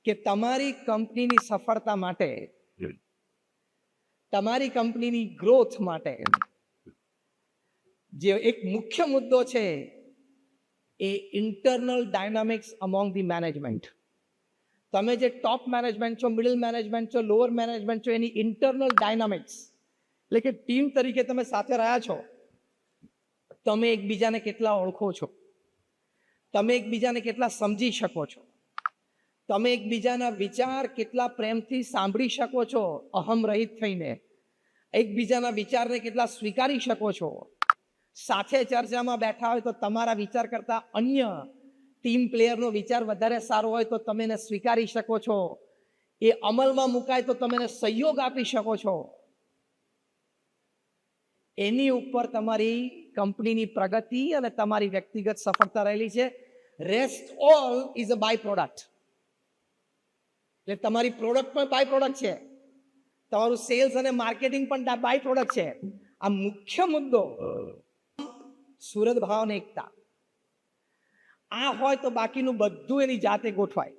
કે તમારી કંપનીની સફળતા માટે, તમારી કંપનીની ગ્રોથ માટે જે એક મુખ્ય મુદ્દો છે એ internal dynamics among the management. તમે જે ટોપ મેનેજમેન્ટ છો, મિડલ મેનેજમેન્ટ છો, લોઅર મેનેજમેન્ટ છો, એની ઇન્ટરનલ ડાયનામિક્સ એટલે કે ટીમ તરીકે તમે સાથે રહ્યા છો, તમે એકબીજાને કેટલા ઓળખો છો, તમે એકબીજાને કેટલા સમજી શકો છો, તમે એકબીજાના વિચાર કેટલા પ્રેમથી સાંભળી શકો છો, અહમ રહિત થઈને એકબીજાના વિચારને કેટલા સ્વીકારી શકો છો. સાથે ચર્ચામાં બેઠા હોય તો તમારા વિચાર કરતા અન્ય ટીમ પ્લેયરનો વિચાર વધારે સારો હોય તો તમે એને સ્વીકારી શકો છો, એ અમલમાં મુકાય તો તમે એને સહયોગ આપી શકો છો. એની ઉપર તમારી કંપનીની પ્રગતિ અને તમારી વ્યક્તિગત સફળતા રહેલી છે. Rest all is a by product. એટલે તમારી પ્રોડક્ટ પણ બાય પ્રોડક્ટ છે, તમારું સેલ્સ અને માર્કેટિંગ પણ બાય પ્રોડક્ટ છે. આ મુખ્ય મુદ્દો સુરત ભાવ અને એકતા આ હોય તો બાકીનું બધું એની જાતે ગોઠવાય.